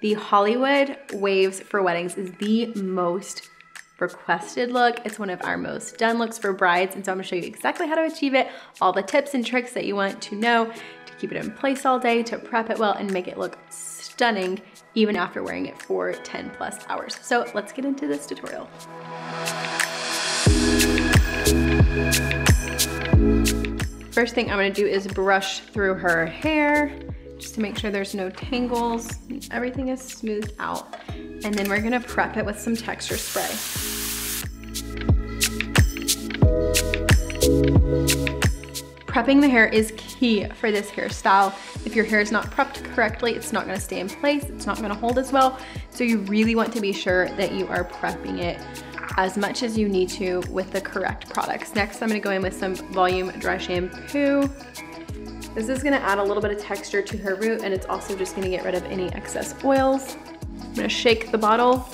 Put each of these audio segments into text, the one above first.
The Hollywood waves for weddings is the most requested look. It's one of our most done looks for brides, and so I'm gonna show you exactly how to achieve it, all the tips and tricks that you want to know to keep it in place all day, to prep it well, and make it look stunning even after wearing it for 10+ hours. So let's get into this tutorial. First thing I'm gonna do is brush through her hair just to make sure there's no tangles and everything is smoothed out. And then we're gonna prep it with some texture spray. Prepping the hair is key for this hairstyle. If your hair is not prepped correctly, it's not gonna stay in place, it's not gonna hold as well. So you really want to be sure that you are prepping it as much as you need to with the correct products. Next, I'm gonna go in with some Volume Dry Shampoo. This is gonna add a little bit of texture to her root, and it's also just gonna get rid of any excess oils. I'm gonna shake the bottle,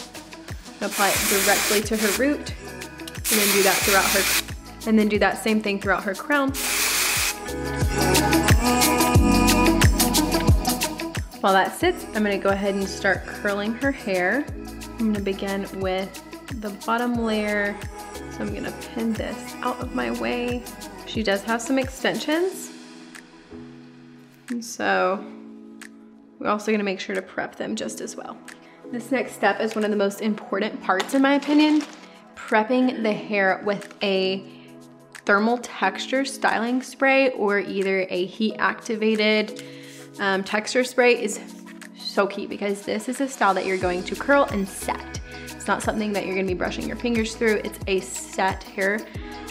apply it directly to her root, and then do that throughout her, and then do that same thing throughout her crown. While that sits, I'm gonna go ahead and start curling her hair. I'm gonna begin with the bottom layer. So I'm gonna pin this out of my way. She does have some extensions. And so we're also gonna make sure to prep them just as well. This next step is one of the most important parts in my opinion. Prepping the hair with a thermal texture styling spray or either a heat activated texture spray is so key, because this is a style that you're going to curl and set. It's not something that you're gonna be brushing your fingers through, it's a set hair.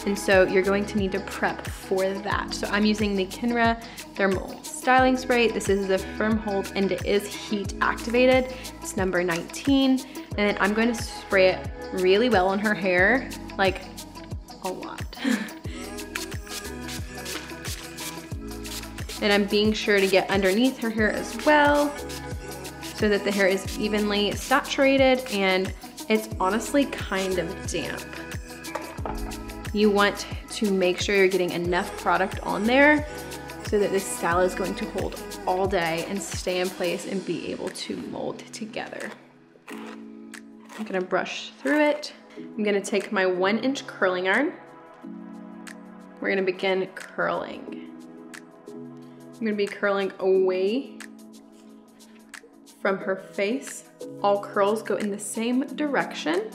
And so you're going to need to prep for that. So I'm using the Kinra Thermal Styling Spray. This is a firm hold and it is heat activated. It's number 19. And then I'm going to spray it really well on her hair, like a lot. And I'm being sure to get underneath her hair as well so that the hair is evenly saturated and it's honestly kind of damp. You want to make sure you're getting enough product on there so that this style is going to hold all day and stay in place and be able to mold together. I'm gonna brush through it. I'm gonna take my 1-inch curling iron. We're gonna begin curling. I'm gonna be curling away from her face. All curls go in the same direction.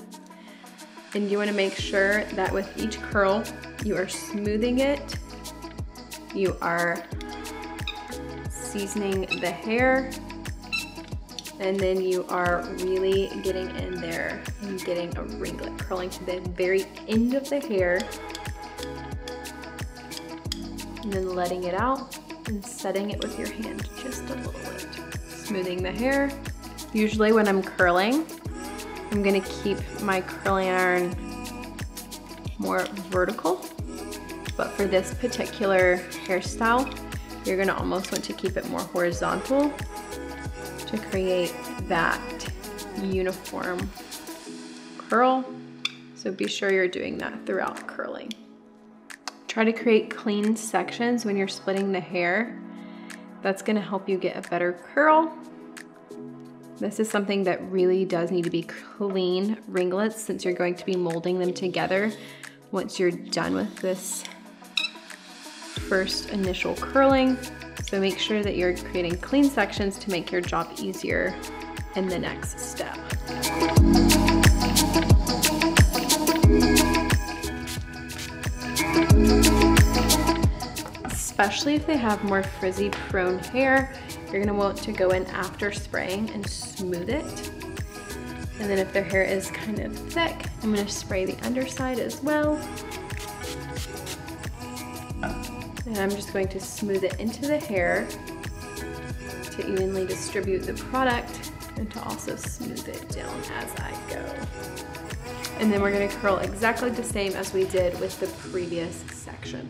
And you wanna make sure that with each curl, you are smoothing it, you are seasoning the hair, and then you are really getting in there and getting a ringlet, curling to the very end of the hair, and then letting it out and setting it with your hand just a little bit. Smoothing the hair. Usually when I'm curling, I'm gonna keep my curling iron more vertical, but for this particular hairstyle, you're gonna almost want to keep it more horizontal to create that uniform curl. So be sure you're doing that throughout curling. Try to create clean sections when you're splitting the hair. That's gonna help you get a better curl. This is something that really does need to be clean ringlets since you're going to be molding them together once you're done with this first initial curling. So make sure that you're creating clean sections to make your job easier in the next step. Especially if they have more frizzy prone hair, you're gonna want to go in after spraying and smooth it. And then if their hair is kind of thick, I'm gonna spray the underside as well. And I'm just going to smooth it into the hair to evenly distribute the product and to also smooth it down as I go. And then we're gonna curl exactly the same as we did with the previous section.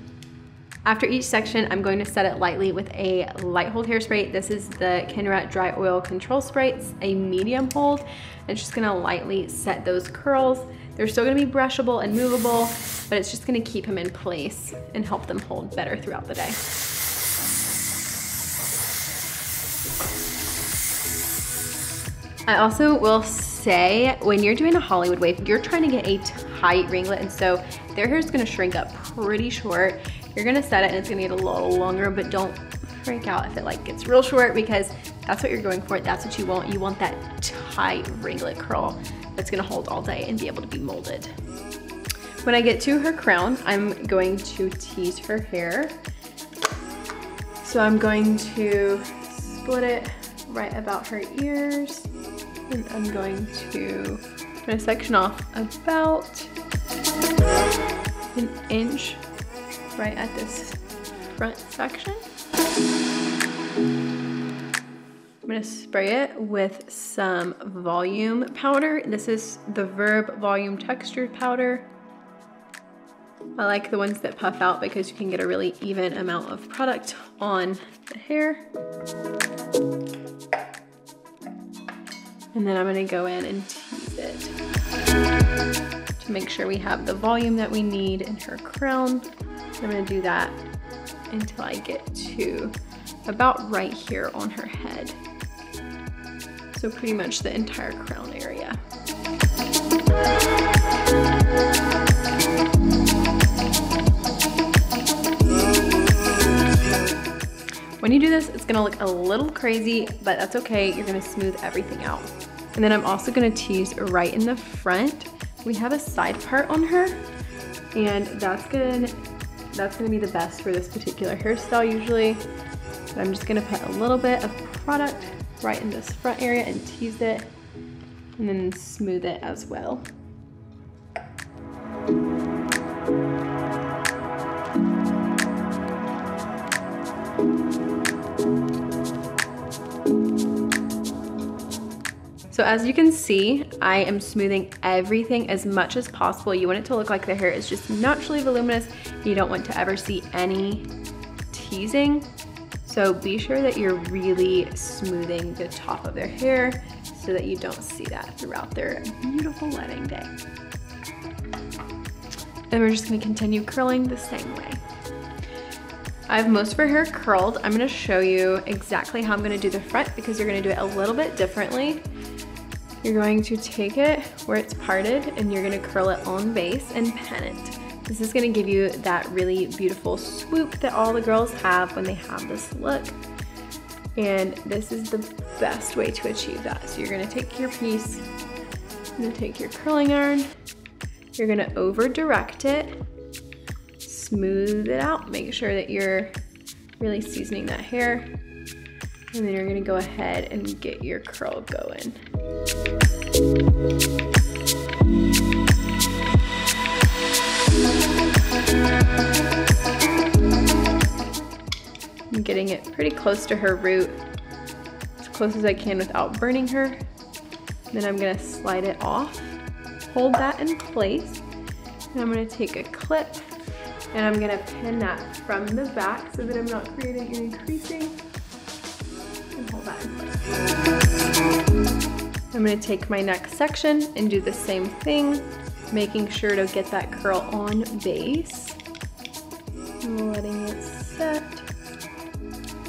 After each section, I'm going to set it lightly with a light hold hairspray. This is the Kinra Dry Oil Control Spray. It's a medium hold. It's just gonna lightly set those curls. They're still gonna be brushable and movable, but it's just gonna keep them in place and help them hold better throughout the day. I also will say, when you're doing a Hollywood wave, you're trying to get a tight ringlet, and so their hair is gonna shrink up pretty short. You're gonna set it and it's gonna get a little longer, but don't freak out if it like gets real short, because that's what you're going for. That's what you want. You want that tight ringlet curl that's gonna hold all day and be able to be molded. When I get to her crown, I'm going to tease her hair. So I'm going to split it right about her ears, and I'm gonna section off about an inch right at this front section. I'm gonna spray it with some volume powder. This is the Verb Volume Textured Powder. I like the ones that puff out because you can get a really even amount of product on the hair. And then I'm gonna go in and tease it to make sure we have the volume that we need in her crown. I'm gonna do that until I get to about right here on her head. So pretty much the entire crown area. When you do this, it's gonna look a little crazy, but that's okay. You're gonna smooth everything out. And then I'm also gonna tease right in the front. We have a side part on her, and that's gonna be the best for this particular hairstyle usually. But I'm just gonna put a little bit of product right in this front area and tease it, and then smooth it as well. So as you can see, I am smoothing everything as much as possible. You want it to look like the hair is just naturally voluminous. You don't want to ever see any teasing. So be sure that you're really smoothing the top of their hair so that you don't see that throughout their beautiful wedding day. And we're just gonna continue curling the same way. I have most of her hair curled. I'm gonna show you exactly how I'm gonna do the front because you're gonna do it a little bit differently. You're going to take it where it's parted and you're gonna curl it on base and pin it. This is gonna give you that really beautiful swoop that all the girls have when they have this look. And this is the best way to achieve that. So you're gonna take your piece, you're gonna take your curling iron, you're gonna over direct it, smooth it out, make sure that you're really seasoning that hair, and then you're gonna go ahead and get your curl going. I'm getting it pretty close to her root, as close as I can without burning her. Then I'm gonna slide it off, hold that in place, and I'm gonna take a clip and I'm gonna pin that from the back so that I'm not creating any creasing, and hold that in place. I'm gonna take my next section and do the same thing, making sure to get that curl on base. I'm letting it set.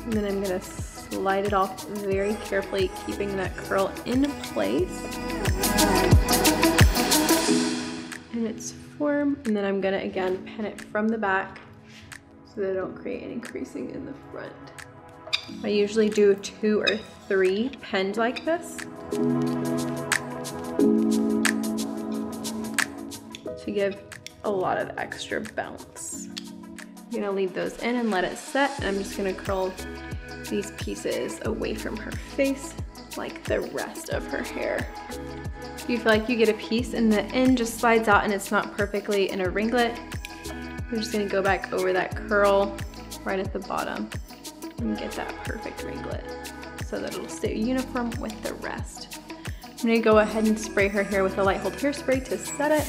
And then I'm gonna slide it off very carefully, keeping that curl in place. In its form. And then I'm gonna again pin it from the back so that I don't create any creasing in the front. I usually do 2 or 3 pinned like this to give a lot of extra bounce. I'm gonna leave those in and let it set, and I'm just gonna curl these pieces away from her face like the rest of her hair. If you feel like you get a piece and the end just slides out and it's not perfectly in a ringlet, you're just gonna go back over that curl right at the bottom and get that perfect ringlet so that it'll stay uniform with the rest. I'm gonna go ahead and spray her hair with a light hold hairspray to set it.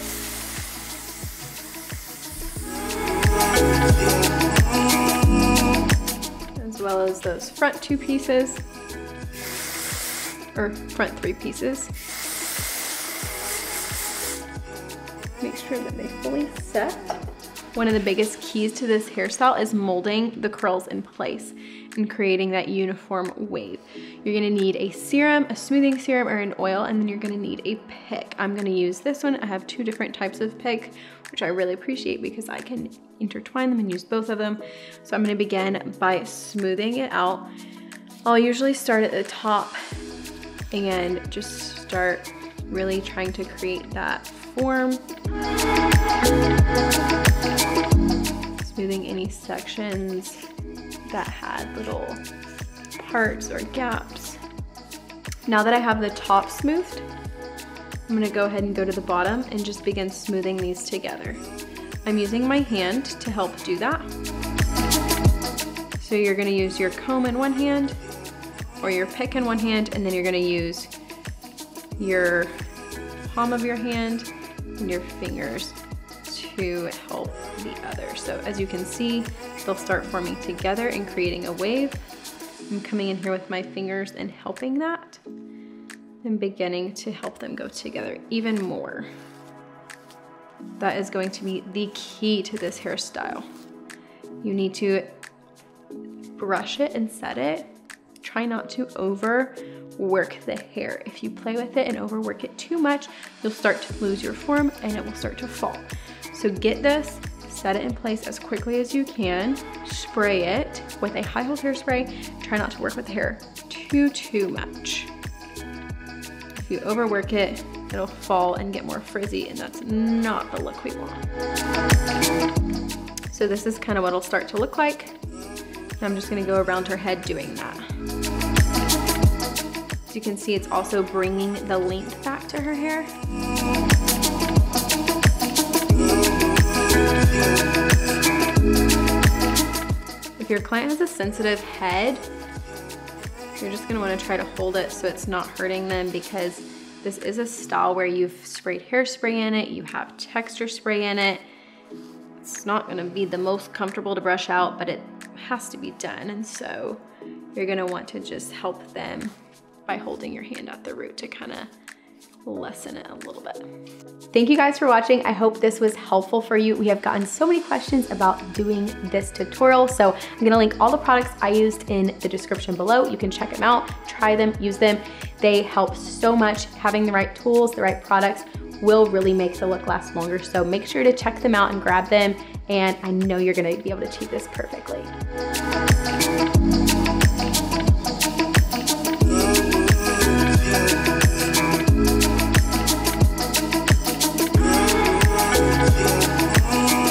As well as those front 2 pieces, or front 3 pieces. Make sure that they fully set. One of the biggest keys to this hairstyle is molding the curls in place and creating that uniform wave. You're gonna need a serum, a smoothing serum, or an oil, and then you're gonna need a pick. I'm gonna use this one. I have 2 different types of pick, which I really appreciate because I can intertwine them and use both of them. So I'm gonna begin by smoothing it out. I'll usually start at the top and just start really trying to create that form. Smoothing any sections that had little parts or gaps. Now that I have the top smoothed, I'm gonna go ahead and go to the bottom and just begin smoothing these together. I'm using my hand to help do that. So you're gonna use your comb in one hand or your pick in one hand, and then you're gonna use your palm of your hand and your fingers to help the other. So as you can see, they'll start forming together and creating a wave. I'm coming in here with my fingers and helping that and beginning to help them go together even more. That is going to be the key to this hairstyle. You need to brush it and set it. Try not to overwork the hair. If you play with it and overwork it too much, you'll start to lose your form and it will start to fall. So get this, set it in place as quickly as you can, spray it with a high hold hairspray. Try not to work with the hair too much. If you overwork it, it'll fall and get more frizzy, and that's not the look we want. So this is kind of what it'll start to look like. And I'm just gonna go around her head doing that. As you can see, it's also bringing the length back to her hair. If your client has a sensitive head, you're just gonna wanna try to hold it so it's not hurting them, because this is a style where you've sprayed hairspray in it, you have texture spray in it. It's not gonna be the most comfortable to brush out, but it has to be done. And so you're gonna want to just help them by holding your hand at the root to kind of lessen it a little bit. Thank you guys for watching. I hope this was helpful for you. We have gotten so many questions about doing this tutorial. So I'm gonna link all the products I used in the description below. You can check them out, try them, use them. They help so much. Having the right tools, the right products will really make the look last longer. So make sure to check them out and grab them. And I know you're gonna be able to achieve this perfectly.